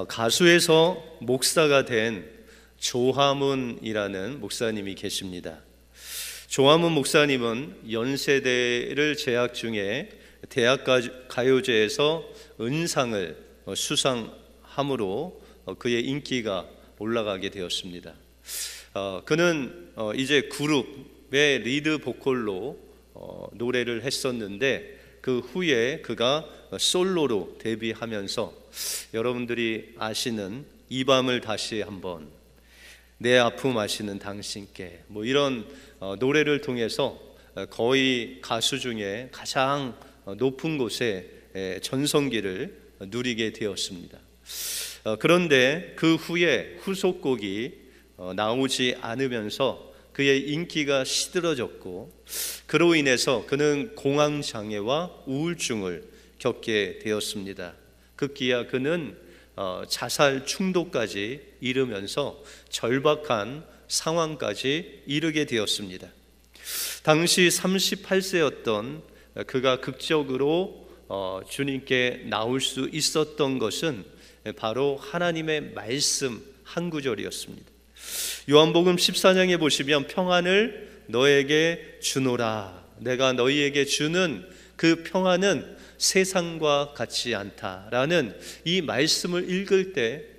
가수에서 목사가 된 조화문이라는 목사님이 계십니다. 조화문 목사님은 연세대를 재학 중에 대학가요제에서 은상을 수상함으로 그의 인기가 올라가게 되었습니다. 그는 이제 그룹의 리드 보컬로 노래를 했었는데 그 후에 그가 솔로로 데뷔하면서 여러분들이 아시는 이 밤을 다시 한번, 내 아픔 아시는 당신께, 이런 노래를 통해서 거의 가수 중에 가장 높은 곳에 전성기를 누리게 되었습니다. 그런데 그 후에 후속곡이 나오지 않으면서 그의 인기가 시들어졌고, 그로 인해서 그는 공황장애와 우울증을 겪게 되었습니다. 급기야 그는 자살 충동까지 이르면서 절박한 상황까지 이르게 되었습니다. 당시 38세였던 그가 극적으로 주님께 나올 수 있었던 것은 바로 하나님의 말씀 한 구절이었습니다. 요한복음 14장에 보시면 평안을 너에게 주노라, 내가 너희에게 주는 그 평안은 세상과 같지 않다라는 이 말씀을 읽을 때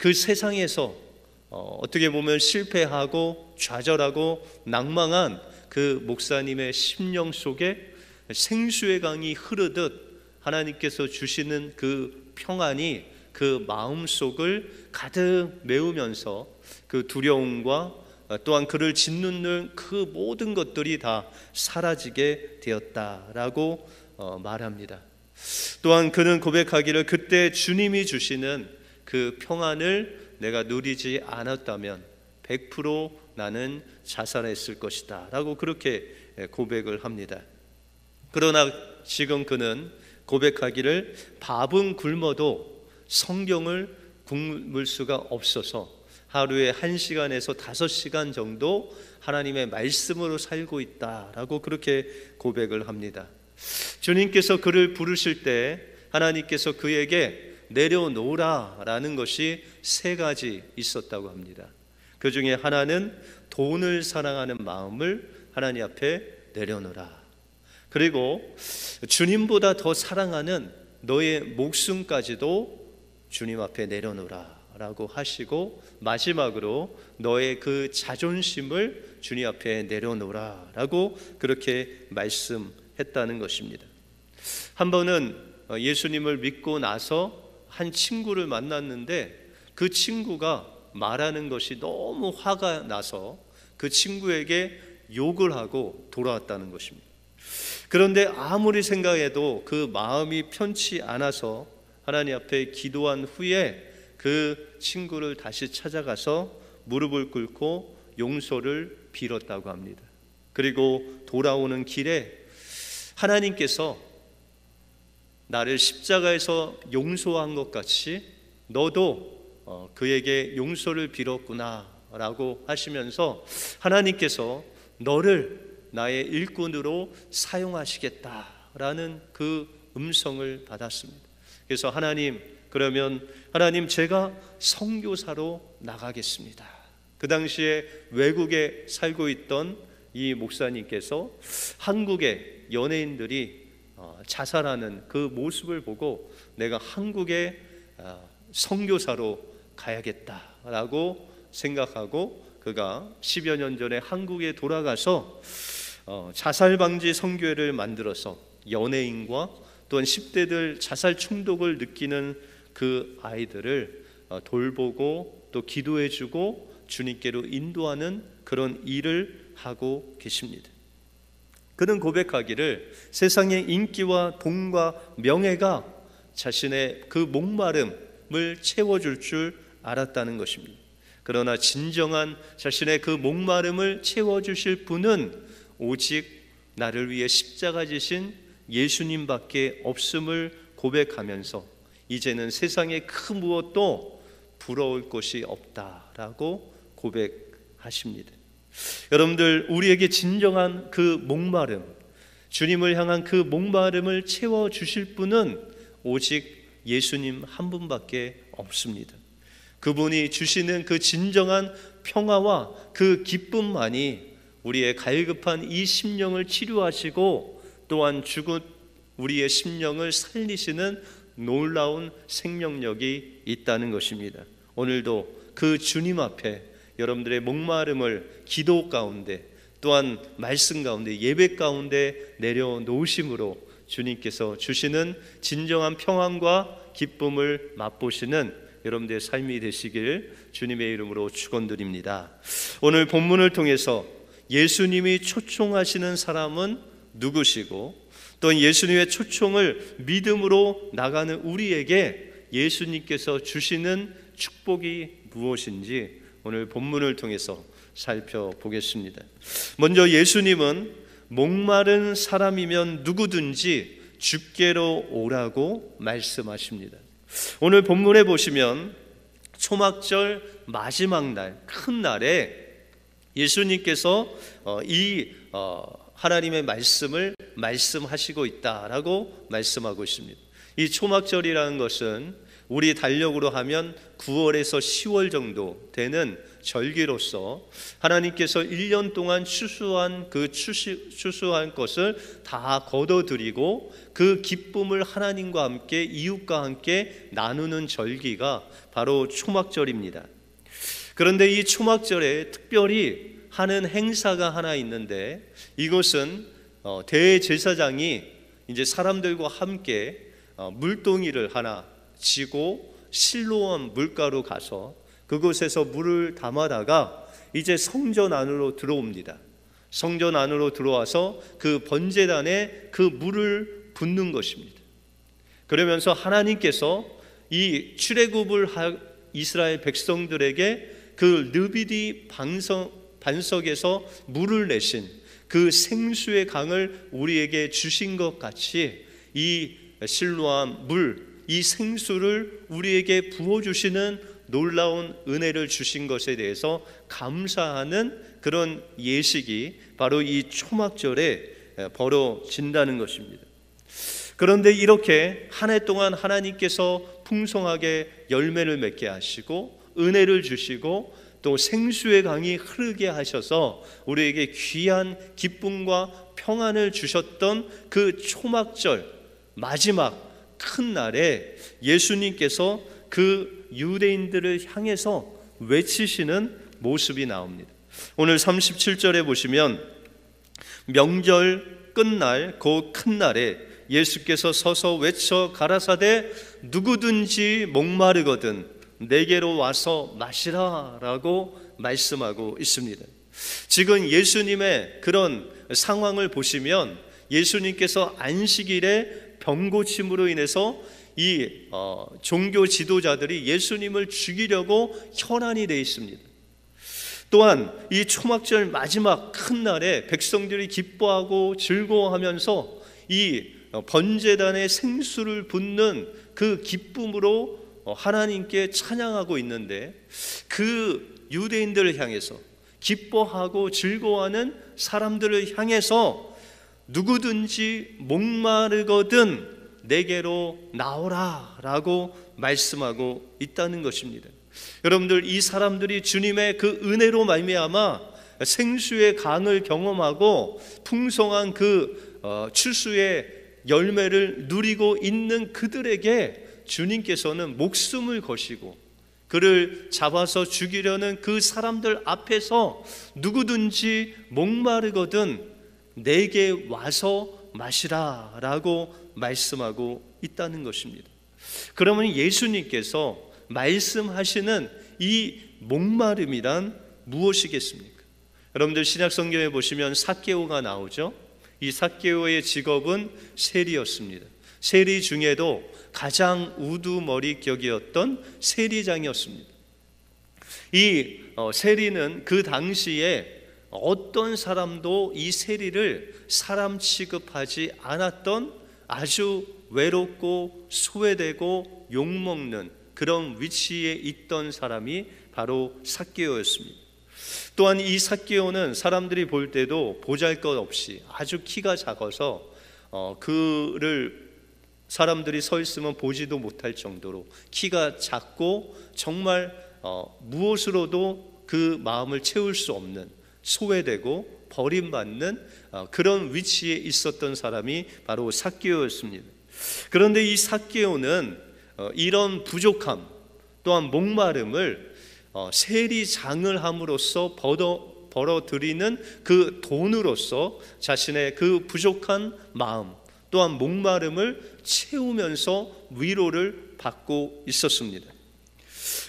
그 세상에서 어떻게 보면 실패하고 좌절하고 낭망한 그 목사님의 심령 속에 생수의 강이 흐르듯 하나님께서 주시는 그 평안이 그 마음속을 가득 메우면서 그 두려움과 또한 그를 짓누는 그 모든 것들이 다 사라지게 되었다라고 말합니다. 또한 그는 고백하기를, 그때 주님이 주시는 그 평안을 내가 누리지 않았다면 100% 나는 자살했을 것이다 라고 그렇게 고백을 합니다. 그러나 지금 그는 고백하기를, 밥은 굶어도 성경을 굶을 수가 없어서 하루에 1시간에서 5시간 정도 하나님의 말씀으로 살고 있다라고 그렇게 고백을 합니다. 주님께서 그를 부르실 때 하나님께서 그에게 내려놓으라 라는 것이 3가지 있었다고 합니다. 그 중에 하나는 돈을 사랑하는 마음을 하나님 앞에 내려놓으라, 그리고 주님보다 더 사랑하는 너의 목숨까지도 주님 앞에 내려놓으라 라고 하시고, 마지막으로 너의 그 자존심을 주님 앞에 내려놓으라 라고 그렇게 말씀했다는 것입니다. 한 번은 예수님을 믿고 나서 한 친구를 만났는데 그 친구가 말하는 것이 너무 화가 나서 그 친구에게 욕을 하고 돌아왔다는 것입니다. 그런데 아무리 생각해도 그 마음이 편치 않아서 하나님 앞에 기도한 후에 그 친구를 다시 찾아가서 무릎을 꿇고 용서를 빌었다고 합니다. 그리고 돌아오는 길에 하나님께서 나를 십자가에서 용서한 것 같이 너도 그에게 용서를 빌었구나 라고 하시면서 하나님께서 너를 나의 일꾼으로 사용하시겠다라는 그 음성을 받았습니다. 그래서 그러면 하나님, 제가 선교사로 나가겠습니다. 그 당시에 외국에 살고 있던 이 목사님께서 한국의 연예인들이 자살하는 그 모습을 보고 내가 한국의 선교사로 가야겠다라고 생각하고 그가 10여 년 전에 한국에 돌아가서 자살 방지 선교회를 만들어서 연예인과 또한 10대들 자살 충동을 느끼는 그 아이들을 돌보고 또 기도해주고 주님께로 인도하는 그런 일을 하고 계십니다. 그는 고백하기를, 세상의 인기와 돈과 명예가 자신의 그 목마름을 채워줄 줄 알았다는 것입니다. 그러나 진정한 자신의 그 목마름을 채워주실 분은 오직 나를 위해 십자가 지신 예수님밖에 없음을 고백하면서 이제는 세상에 그 무엇도 부러울 것이 없다라고 고백하십니다. 여러분들, 우리에게 진정한 그 목마름, 주님을 향한 그 목마름을 채워주실 분은 오직 예수님 한 분밖에 없습니다. 그분이 주시는 그 진정한 평화와 그 기쁨만이 우리의 갈급한 이 심령을 치료하시고 또한 죽은 우리의 심령을 살리시는 놀라운 생명력이 있다는 것입니다. 오늘도 그 주님 앞에 여러분들의 목마름을 기도 가운데 또한 말씀 가운데 예배 가운데 내려놓으심으로 주님께서 주시는 진정한 평안과 기쁨을 맛보시는 여러분들의 삶이 되시길 주님의 이름으로 축원드립니다. 오늘 본문을 통해서 예수님이 초청하시는 사람은 누구시고 또 예수님의 초청을 믿음으로 나가는 우리에게 예수님께서 주시는 축복이 무엇인지 오늘 본문을 통해서 살펴보겠습니다. 먼저 예수님은 목마른 사람이면 누구든지 주께로 오라고 말씀하십니다. 오늘 본문에 보시면 초막절 마지막 날, 큰 날에 예수님께서 하나님의 말씀을 말씀하시고 있다라고 말씀하고 있습니다. 이 초막절이라는 것은 우리 달력으로 하면 9월에서 10월 정도 되는 절기로서 하나님께서 1년 동안 추수한 것을 다 거둬들이고 그 기쁨을 하나님과 함께 이웃과 함께 나누는 절기가 바로 초막절입니다. 그런데 이 초막절에 특별히 하는 행사가 하나 있는데 이것은 대제사장이 이제 사람들과 함께 물동이를 하나 지고 실로암 물가로 가서 그곳에서 물을 담아다가 이제 성전 안으로 들어옵니다. 성전 안으로 들어와서 그 번제단에 그 물을 붓는 것입니다. 그러면서 하나님께서 이 출애굽을 이스라엘 백성들에게 그 르비디 반석에서 물을 내신 그 생수의 강을 우리에게 주신 것 같이 이 실로암 물, 이 생수를 우리에게 부어주시는 놀라운 은혜를 주신 것에 대해서 감사하는 그런 예식이 바로 이 초막절에 벌어진다는 것입니다. 그런데 이렇게 한 해 동안 하나님께서 풍성하게 열매를 맺게 하시고 은혜를 주시고 또 생수의 강이 흐르게 하셔서 우리에게 귀한 기쁨과 평안을 주셨던 그 초막절 마지막 큰 날에 예수님께서 그 유대인들을 향해서 외치시는 모습이 나옵니다. 오늘 37절에 보시면 명절 끝날 그 큰 날에 예수께서 서서 외쳐 가라사대 누구든지 목마르거든 내게로 와서 마시라 라고 말씀하고 있습니다. 지금 예수님의 그런 상황을 보시면 예수님께서 안식일에 병고침으로 인해서 이 종교 지도자들이 예수님을 죽이려고 혈안이 되어 있습니다. 또한 이 초막절 마지막 큰 날에 백성들이 기뻐하고 즐거워하면서 이 번제단의 생수를 붓는 그 기쁨으로 하나님께 찬양하고 있는데 그 유대인들을 향해서 기뻐하고 즐거워하는 사람들을 향해서 누구든지 목마르거든 내게로 나오라 라고 말씀하고 있다는 것입니다. 여러분들 이 사람들이 주님의 그 은혜로 말미암아 생수의 강을 경험하고 풍성한 그 추수의 열매를 누리고 있는 그들에게 주님께서는 목숨을 거시고 그를 잡아서 죽이려는 그 사람들 앞에서 누구든지 목마르거든 내게 와서 마시라 라고 말씀하고 있다는 것입니다. 그러면 예수님께서 말씀하시는 이 목마름이란 무엇이겠습니까? 여러분들 신약성경에 보시면 삭개오가 나오죠. 이 삭개오의 직업은 세리였습니다. 세리 중에도 가장 우두머리격이었던 세리장이었습니다. 이 세리는 그 당시에 어떤 사람도 이 세리를 사람 취급하지 않았던 아주 외롭고 소외되고 욕먹는 그런 위치에 있던 사람이 바로 삭개오였습니다. 또한 이 삭개오는 사람들이 볼 때도 보잘것없이 아주 키가 작아서 그를 사람들이 서 있으면 보지도 못할 정도로 키가 작고 정말 무엇으로도 그 마음을 채울 수 없는, 소외되고 버림받는 그런 위치에 있었던 사람이 바로 삭개오였습니다. 그런데 이 삭개오는 이런 부족함 또한 목마름을 세리장을 함으로써 벌어들이는 그 돈으로서 자신의 그 부족한 마음 또한 목마름을 채우면서 위로를 받고 있었습니다.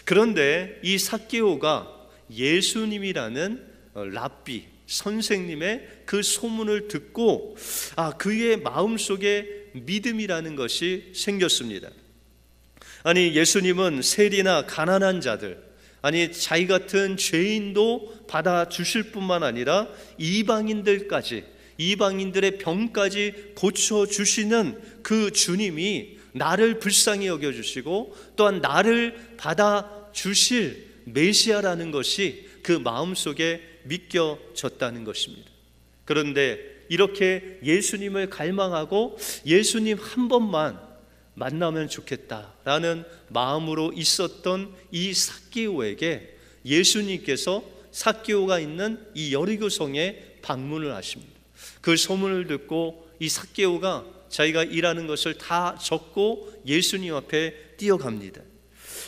그런데 이 삭개오가 예수님이라는 랍비 선생님의 그 소문을 듣고 그의 마음속에 믿음이라는 것이 생겼습니다. 아니, 예수님은 세리나 가난한 자들, 아니 자기 같은 죄인도 받아주실 뿐만 아니라 이방인들의 병까지 고쳐주시는 그 주님이 나를 불쌍히 여겨주시고 또한 나를 받아주실 메시아라는 것이 그 마음속에 믿겨졌다는 것입니다. 그런데 이렇게 예수님을 갈망하고 예수님 한 번만 만나면 좋겠다라는 마음으로 있었던 이 삭개오에게 예수님께서 삭개오가 있는 이 여리고성에 방문을 하십니다. 그 소문을 듣고 이 삭개오가 자기가 일하는 것을 다 접고 예수님 앞에 뛰어갑니다.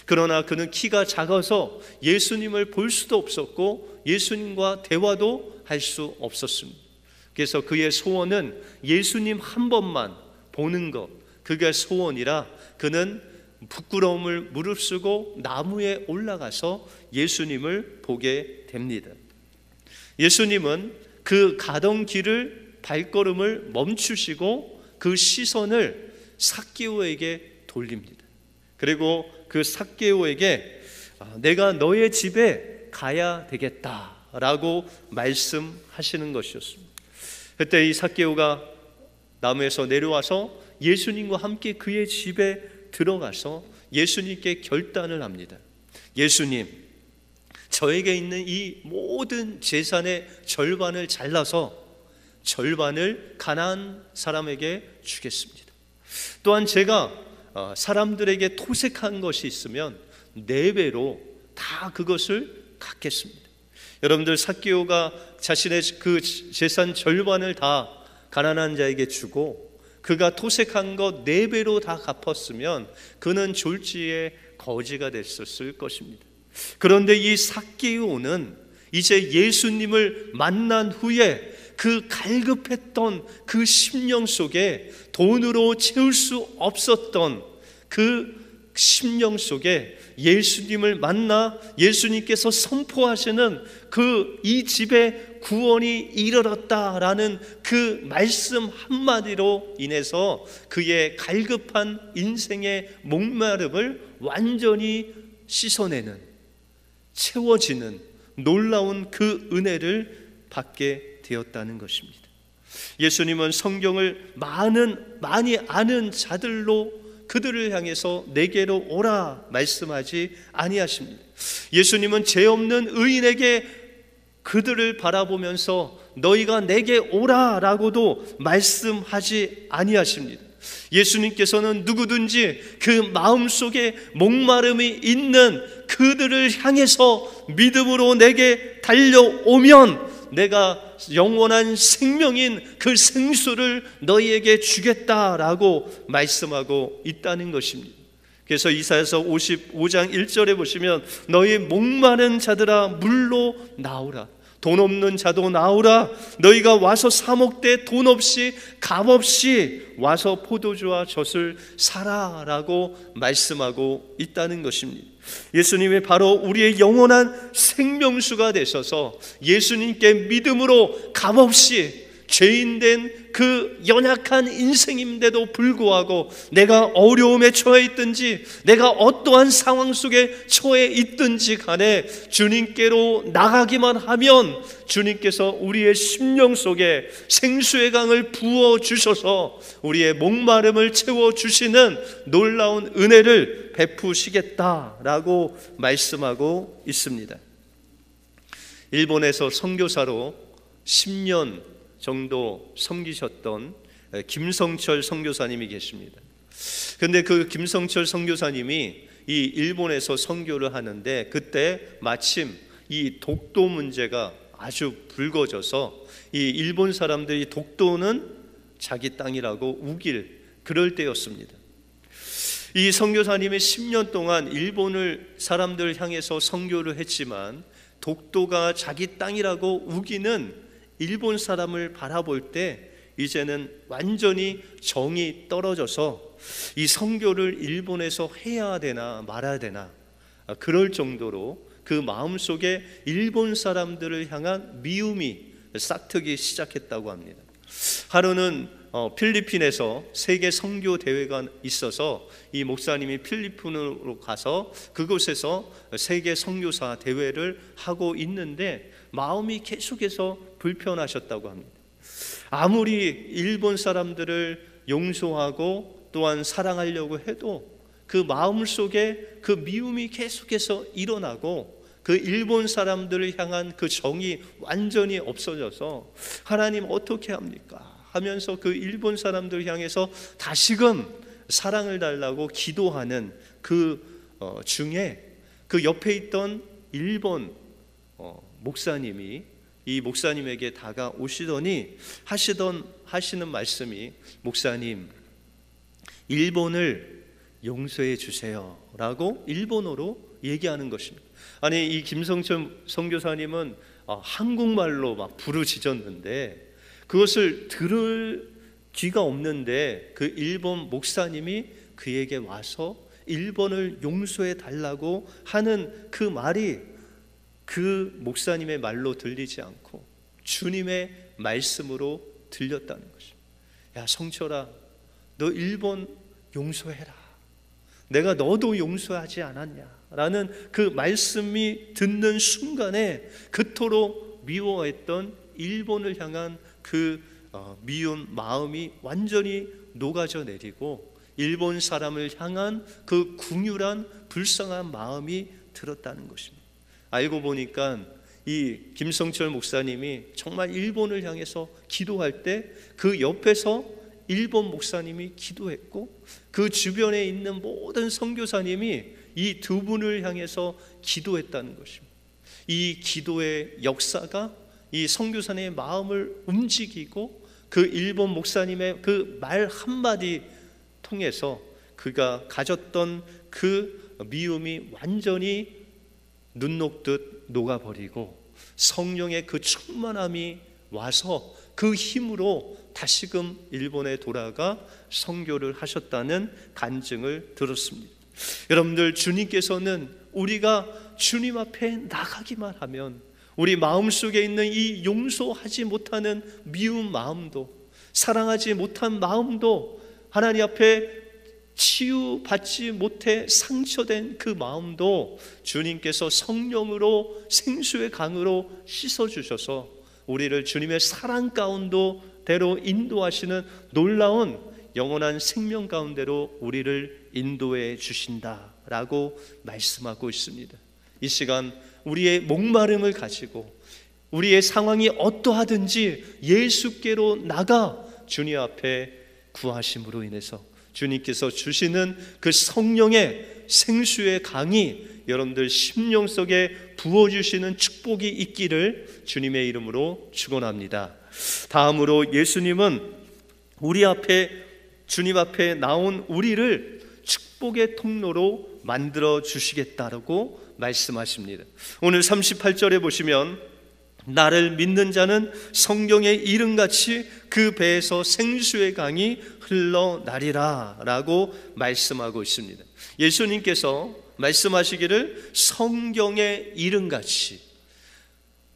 그러나 그는 키가 작아서 예수님을 볼 수도 없었고 예수님과 대화도 할 수 없었습니다. 그래서 그의 소원은 예수님 한 번만 보는 것, 그게 소원이라 그는 부끄러움을 무릅쓰고 나무에 올라가서 예수님을 보게 됩니다. 예수님은 그 가던 길을 발걸음을 멈추시고 그 시선을 삭개오에게 돌립니다. 그리고 그 삭개오에게 내가 너의 집에 가야 되겠다라고 말씀하시는 것이었습니다. 그때 이 삭개오가 나무에서 내려와서 예수님과 함께 그의 집에 들어가서 예수님께 결단을 합니다. 예수님, 저에게 있는 이 모든 재산의 절반을 잘라서 절반을 가난한 사람에게 주겠습니다. 또한 제가 사람들에게 토색한 것이 있으면 4배로 다 그것을 갚겠습니다. 여러분들, 삭개오가 자신의 그 재산 절반을 다 가난한 자에게 주고 그가 토색한 것 4배로 다 갚았으면 그는 졸지의 거지가 됐었을 것입니다. 그런데 이 삭개오는 이제 예수님을 만난 후에 그 갈급했던 그 심령 속에 돈으로 채울 수 없었던 그 심령 속에 예수님을 만나 예수님께서 선포하시는 그 이 집에 구원이 이르렀다라는 그 말씀 한마디로 인해서 그의 갈급한 인생의 목마름을 완전히 씻어내는, 채워지는 놀라운 그 은혜를 받게 되었다는 것입니다. 예수님은 성경을 많이 아는 자들로 그들을 향해서 내게로 오라 말씀하지 아니하십니다. 예수님은 죄 없는 의인에게 그들을 바라보면서 너희가 내게 오라라고도 말씀하지 아니하십니다. 예수님께서는 누구든지 그 마음속에 목마름이 있는 그들을 향해서 믿음으로 내게 달려오면 내가 영원한 생명인 그 생수를 너희에게 주겠다라고 말씀하고 있다는 것입니다. 그래서 이사야서 55장 1절에 보시면 너희 목마른 자들아 물로 나오라, 돈 없는 자도 나오라, 너희가 와서 사 먹되 돈 없이 값 없이 와서 포도주와 젖을 사라라고 말씀하고 있다는 것입니다. 예수님이 바로 우리의 영원한 생명수가 되셔서 예수님께 믿음으로 값없이 죄인된 그 연약한 인생인데도 불구하고 내가 어려움에 처해 있든지 내가 어떠한 상황 속에 처해 있든지 간에 주님께로 나가기만 하면 주님께서 우리의 심령 속에 생수의 강을 부어주셔서 우리의 목마름을 채워주시는 놀라운 은혜를 베푸시겠다라고 말씀하고 있습니다. 일본에서 선교사로 10년 정도 섬기셨던 김성철 선교사님이 계십니다. 근데 그 김성철 선교사님이 이 일본에서 선교를 하는데 그때 마침 이 독도 문제가 아주 불거져서 이 일본 사람들이 독도는 자기 땅이라고 우길 그럴 때였습니다. 이 선교사님이 10년 동안 일본을 사람들 향해서 선교를 했지만 독도가 자기 땅이라고 우기는 일본 사람을 바라볼 때 이제는 완전히 정이 떨어져서 이 선교를 일본에서 해야 되나 말아야 되나 그럴 정도로 그 마음속에 일본 사람들을 향한 미움이 싹트기 시작했다고 합니다. 하루는 필리핀에서 세계 선교 대회가 있어서 이 목사님이 필리핀으로 가서 그곳에서 세계 선교사 대회를 하고 있는데 마음이 계속해서 불편하셨다고 합니다. 아무리 일본 사람들을 용서하고 또한 사랑하려고 해도 그 마음 속에 그 미움이 계속해서 일어나고 그 일본 사람들을 향한 그 정이 완전히 없어져서 하나님 어떻게 합니까? 하면서 그 일본 사람들 향해서 다시금 사랑을 달라고 기도하는 그 중에 그 옆에 있던 일본 목사님이 이 목사님에게 다가오시더니 하시는 말씀이 목사님 일본을 용서해 주세요 라고 일본어로 얘기하는 것입니다. 아니 이 김성철 선교사님은 한국말로 막 부르짖었는데 그것을 들을 귀가 없는데 그 일본 목사님이 그에게 와서 일본을 용서해 달라고 하는 그 말이 그 목사님의 말로 들리지 않고 주님의 말씀으로 들렸다는 것입니다. 야 성철아 너 일본 용서해라. 내가 너도 용서하지 않았냐 라는 그 말씀이 듣는 순간에 그토록 미워했던 일본을 향한 그 미운 마음이 완전히 녹아져 내리고 일본 사람을 향한 그 궁휼한 불쌍한 마음이 들었다는 것입니다. 알고 보니까 이 김성철 목사님이 정말 일본을 향해서 기도할 때 그 옆에서 일본 목사님이 기도했고 그 주변에 있는 모든 선교사님이 이 두 분을 향해서 기도했다는 것입니다. 이 기도의 역사가 이 선교사님의 마음을 움직이고 그 일본 목사님의 그 말 한마디 통해서 그가 가졌던 그 미움이 완전히 눈 녹듯 녹아버리고 성령의 그 충만함이 와서 그 힘으로 다시금 일본에 돌아가 선교를 하셨다는 간증을 들었습니다. 여러분들 주님께서는 우리가 주님 앞에 나가기만 하면 우리 마음속에 있는 이 용서하지 못하는 미운 마음도 사랑하지 못한 마음도 하나님 앞에 치유받지 못해 상처된 그 마음도 주님께서 성령으로 생수의 강으로 씻어주셔서 우리를 주님의 사랑 가운데로 인도하시는 놀라운 영원한 생명 가운데로 우리를 인도해 주신다라고 말씀하고 있습니다. 이 시간 우리의 목마름을 가지고 우리의 상황이 어떠하든지 예수께로 나가 주님 앞에 구하심으로 인해서 주님께서 주시는 그 성령의 생수의 강이 여러분들 심령 속에 부어주시는 축복이 있기를 주님의 이름으로 축원합니다. 다음으로 예수님은 우리 앞에 주님 앞에 나온 우리를 축복의 통로로 만들어 주시겠다라고 말씀하십니다. 오늘 38절에 보시면 나를 믿는 자는 성경의 이름같이 그 배에서 생수의 강이 흘러나리라 라고 말씀하고 있습니다. 예수님께서 말씀하시기를 성경의 이름같이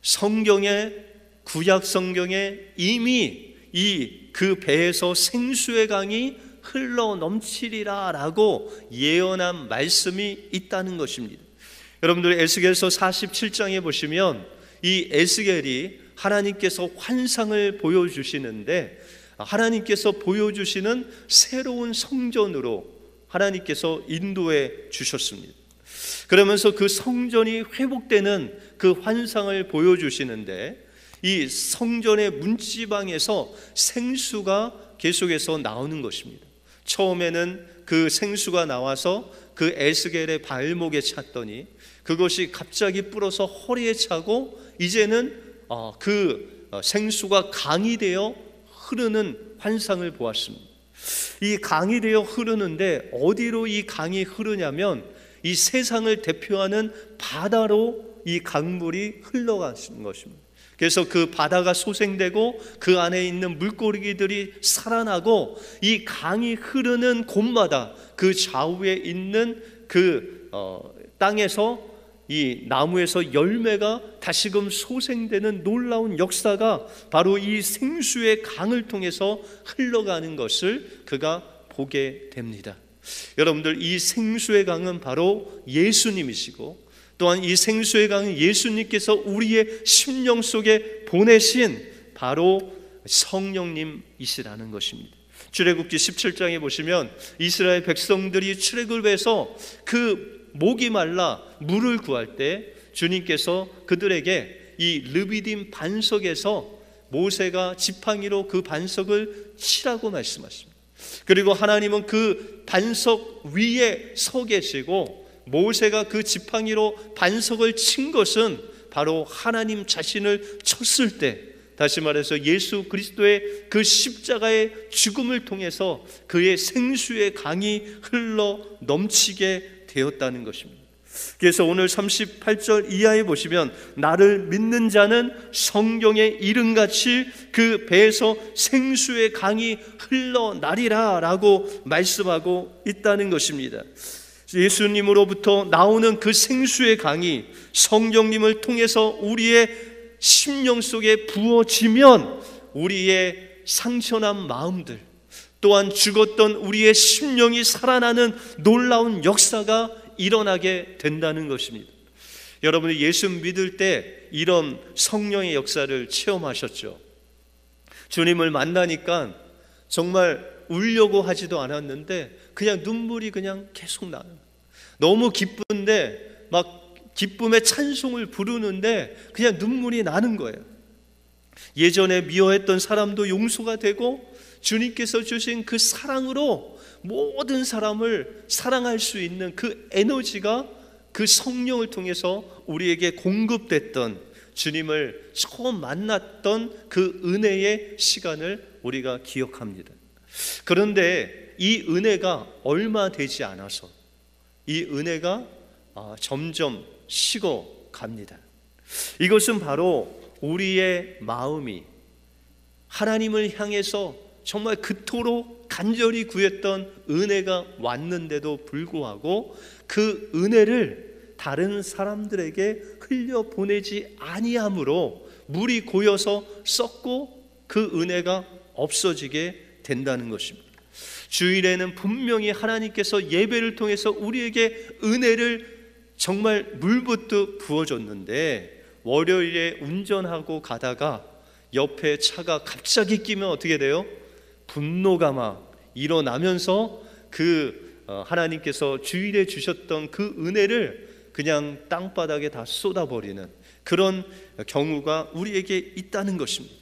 성경의 구약 성경에 이미 이 그 배에서 생수의 강이 흘러 넘치리라 라고 예언한 말씀이 있다는 것입니다. 여러분들 에스겔서 47장에 보시면 이 에스겔이 하나님께서 환상을 보여주시는데 하나님께서 보여주시는 새로운 성전으로 하나님께서 인도해 주셨습니다. 그러면서 그 성전이 회복되는 그 환상을 보여주시는데 이 성전의 문지방에서 생수가 계속해서 나오는 것입니다. 처음에는 그 생수가 나와서 그 에스겔의 발목에 찼더니 그것이 갑자기 불어서 허리에 차고 이제는 그 생수가 강이 되어 흐르는 환상을 보았습니다. 이 강이 되어 흐르는데 어디로 이 강이 흐르냐면 이 세상을 대표하는 바다로 이 강물이 흘러가는 것입니다. 그래서 그 바다가 소생되고 그 안에 있는 물고기들이 살아나고 이 강이 흐르는 곳마다 그 좌우에 있는 그 땅에서 이 나무에서 열매가 다시금 소생되는 놀라운 역사가 바로 이 생수의 강을 통해서 흘러가는 것을 그가 보게 됩니다. 여러분들, 이 생수의 강은 바로 예수님이시고 또한 이 생수의 강은 예수님께서 우리의 심령 속에 보내신 바로 성령님이시라는 것입니다. 출애굽기 17장에 보시면 이스라엘 백성들이 출애굽을 해서 그 목이 말라 물을 구할 때 주님께서 그들에게 이 르비딤 반석에서 모세가 지팡이로 그 반석을 치라고 말씀하십니다. 그리고 하나님은 그 반석 위에 서 계시고 모세가 그 지팡이로 반석을 친 것은 바로 하나님 자신을 쳤을 때, 다시 말해서 예수 그리스도의 그 십자가의 죽음을 통해서 그의 생수의 강이 흘러 넘치게 되었다는 것입니다. 그래서 오늘 38절 이하에 보시면 나를 믿는 자는 성경의 이름같이 그 배에서 생수의 강이 흘러나리라 라고 말씀하고 있다는 것입니다. 예수님으로부터 나오는 그 생수의 강이 성령님을 통해서 우리의 심령 속에 부어지면 우리의 상처난 마음들, 또한 죽었던 우리의 심령이 살아나는 놀라운 역사가 일어나게 된다는 것입니다. 여러분이 예수 믿을 때 이런 성령의 역사를 체험하셨죠? 주님을 만나니까 정말 울려고 하지도 않았는데 그냥 눈물이 그냥 계속 나는, 너무 기쁜데 막 기쁨의 찬송을 부르는데 그냥 눈물이 나는 거예요. 예전에 미워했던 사람도 용서가 되고 주님께서 주신 그 사랑으로 모든 사람을 사랑할 수 있는 그 에너지가 그 성령을 통해서 우리에게 공급됐던, 주님을 처음 만났던 그 은혜의 시간을 우리가 기억합니다. 그런데 이 은혜가 얼마 되지 않아서 이 은혜가 점점 식어 갑니다. 이것은 바로 우리의 마음이 하나님을 향해서 정말 그토록 간절히 구했던 은혜가 왔는데도 불구하고 그 은혜를 다른 사람들에게 흘려보내지 아니함으로 물이 고여서 썩고 그 은혜가 없어지게 된다는 것입니다. 주일에는 분명히 하나님께서 예배를 통해서 우리에게 은혜를 정말 물붓듯 부어줬는데 월요일에 운전하고 가다가 옆에 차가 갑자기 끼면 어떻게 돼요? 분노가 막 일어나면서 그 하나님께서 주일에 주셨던 그 은혜를 그냥 땅바닥에 다 쏟아버리는 그런 경우가 우리에게 있다는 것입니다.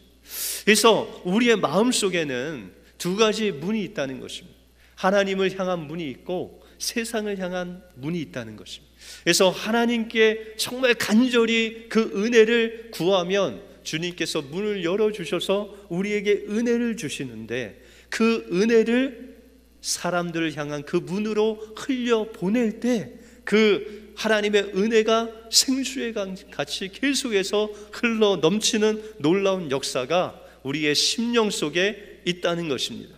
그래서 우리의 마음속에는 두 가지 문이 있다는 것입니다. 하나님을 향한 문이 있고 세상을 향한 문이 있다는 것입니다. 그래서 하나님께 정말 간절히 그 은혜를 구하면 주님께서 문을 열어주셔서 우리에게 은혜를 주시는데 그 은혜를 사람들을 향한 그 문으로 흘려보낼 때 그 하나님의 은혜가 생수의 강 같이 계속해서 흘러 넘치는 놀라운 역사가 우리의 심령 속에 있다는 것입니다.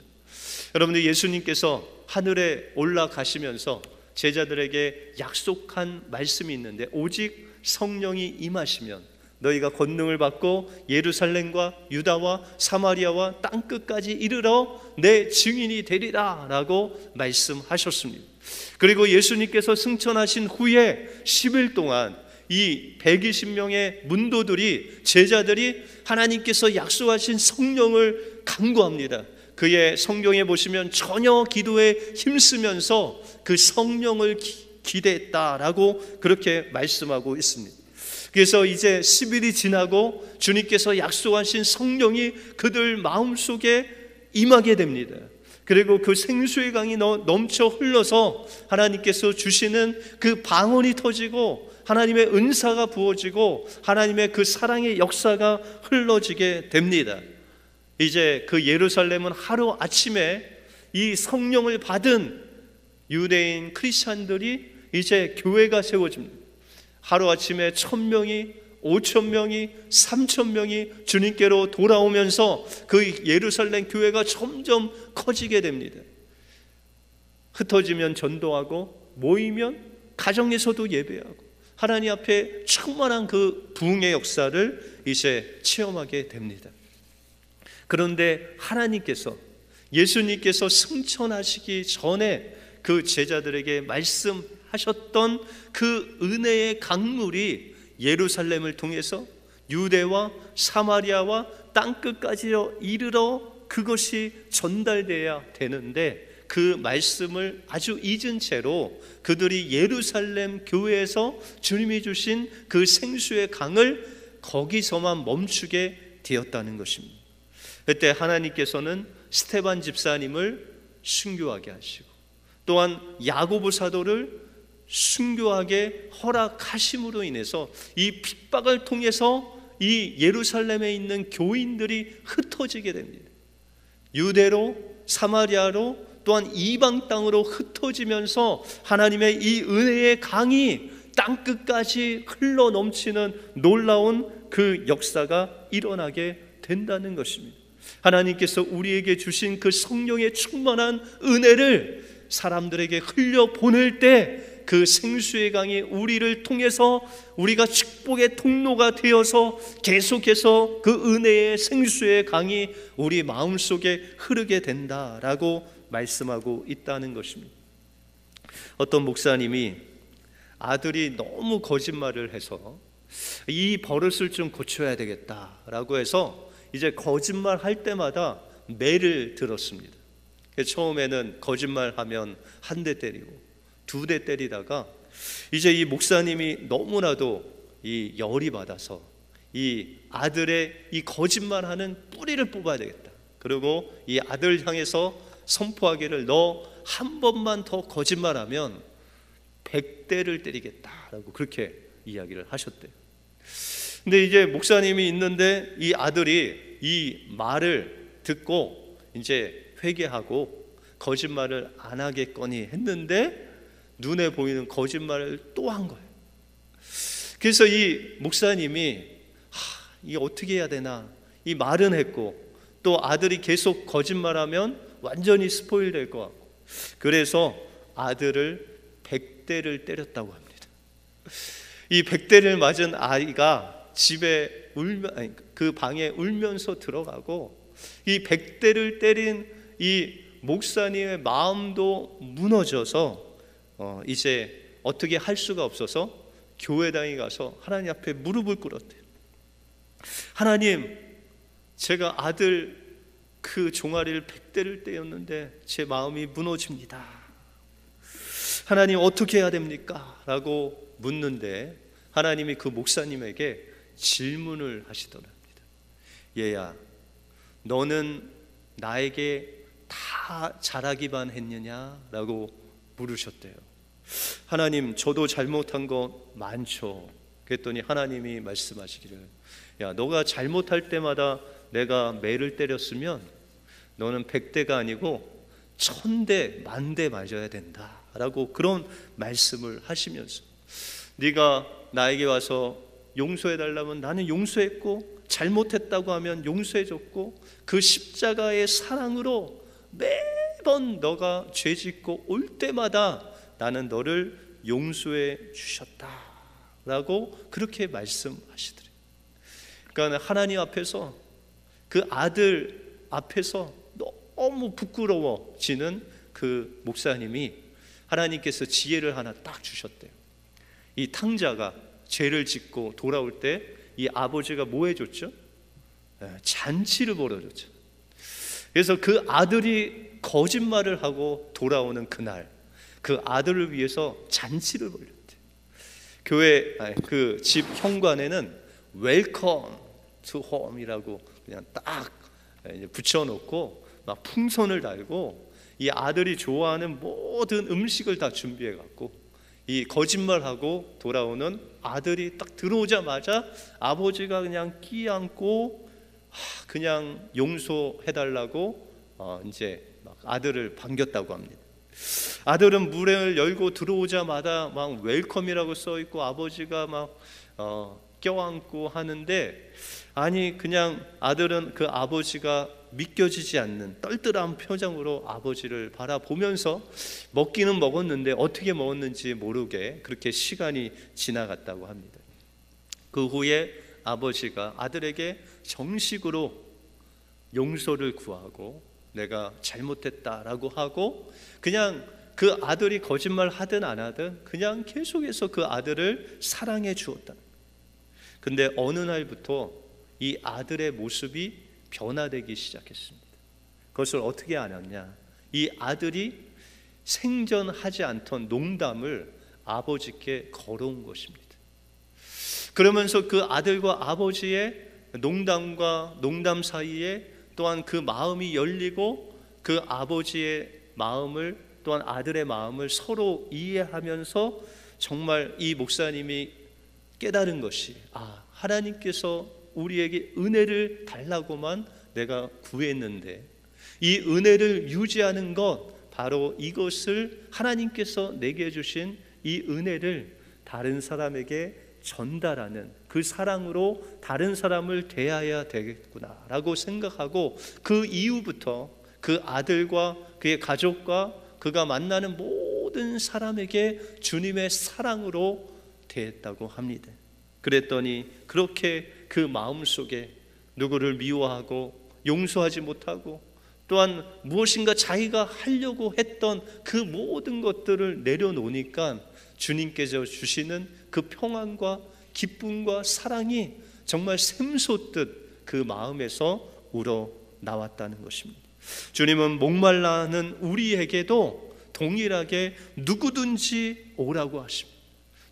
여러분들, 예수님께서 하늘에 올라가시면서 제자들에게 약속한 말씀이 있는데 오직 성령이 임하시면 너희가 권능을 받고 예루살렘과 유다와 사마리아와 땅끝까지 이르러 내 증인이 되리라 라고 말씀하셨습니다. 그리고 예수님께서 승천하신 후에 10일 동안 이 120명의 문도들이, 제자들이 하나님께서 약속하신 성령을 간구합니다. 그의 성경에 보시면 전혀 기도에 힘쓰면서 그 성령을 기대했다라고 그렇게 말씀하고 있습니다. 그래서 이제 10일이 지나고 주님께서 약속하신 성령이 그들 마음속에 임하게 됩니다. 그리고 그 생수의 강이 넘쳐 흘러서 하나님께서 주시는 그 방언이 터지고 하나님의 은사가 부어지고 하나님의 그 사랑의 역사가 흘러지게 됩니다. 이제 그 예루살렘은 하루 아침에 이 성령을 받은 유대인 크리스찬들이 이제 교회가 세워집니다. 하루 아침에 1,000명이 5,000명이 3,000명이 주님께로 돌아오면서 그 예루살렘 교회가 점점 커지게 됩니다. 흩어지면 전도하고 모이면 가정에서도 예배하고 하나님 앞에 충만한 그 부흥의 역사를 이제 체험하게 됩니다. 그런데 하나님께서 예수님께서 승천하시기 전에 그 제자들에게 말씀하셨던 그 은혜의 강물이 예루살렘을 통해서 유대와 사마리아와 땅끝까지 이르러 그것이 전달돼야 되는데 그 말씀을 아주 잊은 채로 그들이 예루살렘 교회에서 주님이 주신 그 생수의 강을 거기서만 멈추게 되었다는 것입니다. 그때 하나님께서는 스데반 집사님을 순교하게 하시고 또한 야고보 사도를 순교하게 허락하심으로 인해서 이 핍박을 통해서 이 예루살렘에 있는 교인들이 흩어지게 됩니다. 유대로 사마리아로 또한 이방 땅으로 흩어지면서 하나님의 이 은혜의 강이 땅끝까지 흘러 넘치는 놀라운 그 역사가 일어나게 된다는 것입니다. 하나님께서 우리에게 주신 그 성령의 충만한 은혜를 사람들에게 흘려보낼 때 그 생수의 강이 우리를 통해서 우리가 축복의 통로가 되어서 계속해서 그 은혜의 생수의 강이 우리 마음속에 흐르게 된다라고 말씀하고 있다는 것입니다. 어떤 목사님이 아들이 너무 거짓말을 해서 이 버릇을 좀 고쳐야 되겠다라고 해서 이제 거짓말 할 때마다 매를 들었습니다. 처음에는 거짓말하면 한 대 때리고 2대 때리다가 이제 이 목사님이 너무나도 이 열이 받아서 이 아들의 이 거짓말하는 뿌리를 뽑아야 되겠다. 그리고 이 아들 향해서 선포하기를 너 한 번만 더 거짓말하면 100대를 때리겠다라고 그렇게 이야기를 하셨대요. 근데 이제 목사님이 있는데 이 아들이 이 말을 듣고 이제 회개하고 거짓말을 안 하겠거니 했는데 눈에 보이는 거짓말을 또 한 거예요. 그래서 이 목사님이 이게 어떻게 해야 되나, 이 말은 했고 또 아들이 계속 거짓말하면 완전히 스포일 될 것 같고, 그래서 아들을 100대를 때렸다고 합니다. 이 100대를 맞은 아이가 집에 그 방에 울면서 들어가고 이 100대를 때린 이 목사님의 마음도 무너져서 이제 어떻게 할 수가 없어서 교회당에 가서 하나님 앞에 무릎을 꿇었대요. 하나님, 제가 아들 그 종아리를 100대를 때렸는데 제 마음이 무너집니다. 하나님 어떻게 해야 됩니까? 라고 묻는데 하나님이 그 목사님에게 질문을 하시더랍니다. 얘야, 너는 나에게 다 잘하기만 했느냐? 라고 물으셨대요. 하나님, 저도 잘못한 거 많죠. 그랬더니 하나님이 말씀하시기를, 야, 너가 잘못할 때마다 내가 매를 때렸으면 너는 100대가 아니고 1000대, 10,000대 맞아야 된다 라고 그런 말씀을 하시면서, 네가 나에게 와서 용서해달라면 나는 용서했고, 잘못했다고 하면 용서해줬고, 그 십자가의 사랑으로 매번 너가 죄짓고 올 때마다 나는 너를 용서해 주셨다 라고 그렇게 말씀하시더래요. 그러니까 하나님 앞에서 그 아들 앞에서 너무 부끄러워지는 그 목사님이 하나님께서 지혜를 하나 딱 주셨대요. 이 탕자가 죄를 짓고 돌아올 때 이 아버지가 뭐 해줬죠? 잔치를 벌여줬죠. 그래서 그 아들이 거짓말을 하고 돌아오는 그날 그 아들을 위해서 잔치를 벌였대요. 교회 그 집 현관에는 웰컴 투 홈이라고 그냥 딱 붙여놓고 막 풍선을 달고 이 아들이 좋아하는 모든 음식을 다 준비해 갖고 이 거짓말하고 돌아오는 아들이 딱 들어오자마자 아버지가 그냥 끼안고 그냥 용서해달라고 이제 막 아들을 반겼다고 합니다. 아들은 문을 열고 들어오자마자 막 웰컴이라고 써 있고 아버지가 막 껴안고 하는데, 아니 그냥 아들은 그 아버지가 믿겨지지 않는 떨떠름한 표정으로 아버지를 바라보면서 먹기는 먹었는데 어떻게 먹었는지 모르게 그렇게 시간이 지나갔다고 합니다. 그 후에 아버지가 아들에게 정식으로 용서를 구하고 내가 잘못했다라고 하고, 그냥 그 아들이 거짓말 하든 안 하든 그냥 계속해서 그 아들을 사랑해 주었다. 근데 어느 날부터 이 아들의 모습이 변화되기 시작했습니다. 그것을 어떻게 알았냐? 이 아들이 생전하지 않던 농담을 아버지께 걸어온 것입니다. 그러면서 그 아들과 아버지의 농담과 농담 사이에 또한 그 마음이 열리고 그 아버지의 마음을 또한 아들의 마음을 서로 이해하면서 정말 이 목사님이 깨달은 것이, 하나님께서 우리에게 은혜를 달라고만 내가 구했는데 이 은혜를 유지하는 것, 바로 이것을 하나님께서 내게 주신 이 은혜를 다른 사람에게 전달하는 그 사랑으로 다른 사람을 대해야 되겠구나라고 생각하고, 그 이후부터 그 아들과 그의 가족과 그가 만나는 모든 사람에게 주님의 사랑으로 대했다고 합니다. 그랬더니 그렇게 그 마음속에 누구를 미워하고 용서하지 못하고 또한 무엇인가 자기가 하려고 했던 그 모든 것들을 내려놓으니까 주님께서 주시는 그 평안과 기쁨과 사랑이 정말 샘솟듯 그 마음에서 우러 나왔다는 것입니다. 주님은 목말라하는 우리에게도 동일하게 누구든지 오라고 하십니다.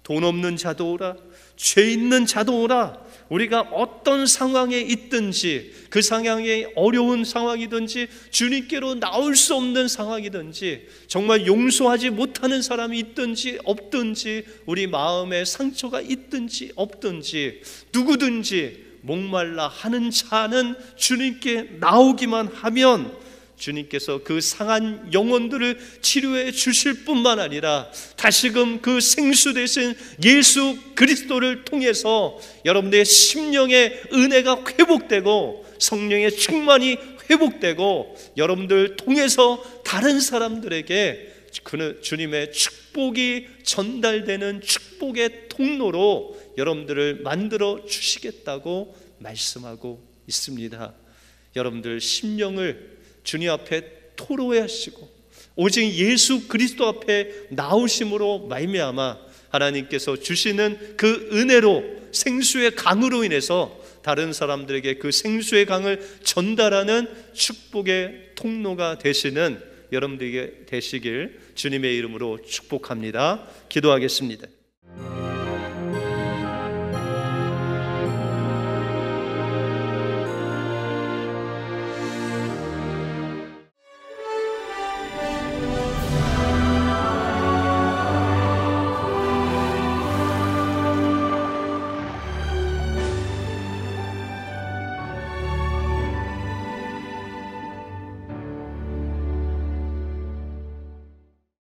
돈 없는 자도 오라, 죄 있는 자도 오라. 우리가 어떤 상황에 있든지, 그 상황이 어려운 상황이든지 주님께로 나올 수 없는 상황이든지, 정말 용서하지 못하는 사람이 있든지 없든지, 우리 마음에 상처가 있든지 없든지, 누구든지 목말라 하는 자는 주님께 나오기만 하면 주님께서 그 상한 영혼들을 치료해 주실 뿐만 아니라 다시금 그 생수 되신 예수 그리스도를 통해서 여러분들의 심령의 은혜가 회복되고 성령의 충만이 회복되고 여러분들 통해서 다른 사람들에게 주님의 축복이 전달되는 축복의 통로로 여러분들을 만들어 주시겠다고 말씀하고 있습니다. 여러분들 심령을 주님 앞에 토로하시고 오직 예수 그리스도 앞에 나오심으로 말미암아 하나님께서 주시는 그 은혜로, 생수의 강으로 인해서 다른 사람들에게 그 생수의 강을 전달하는 축복의 통로가 되시는 여러분들에게 되시길 주님의 이름으로 축복합니다. 기도하겠습니다.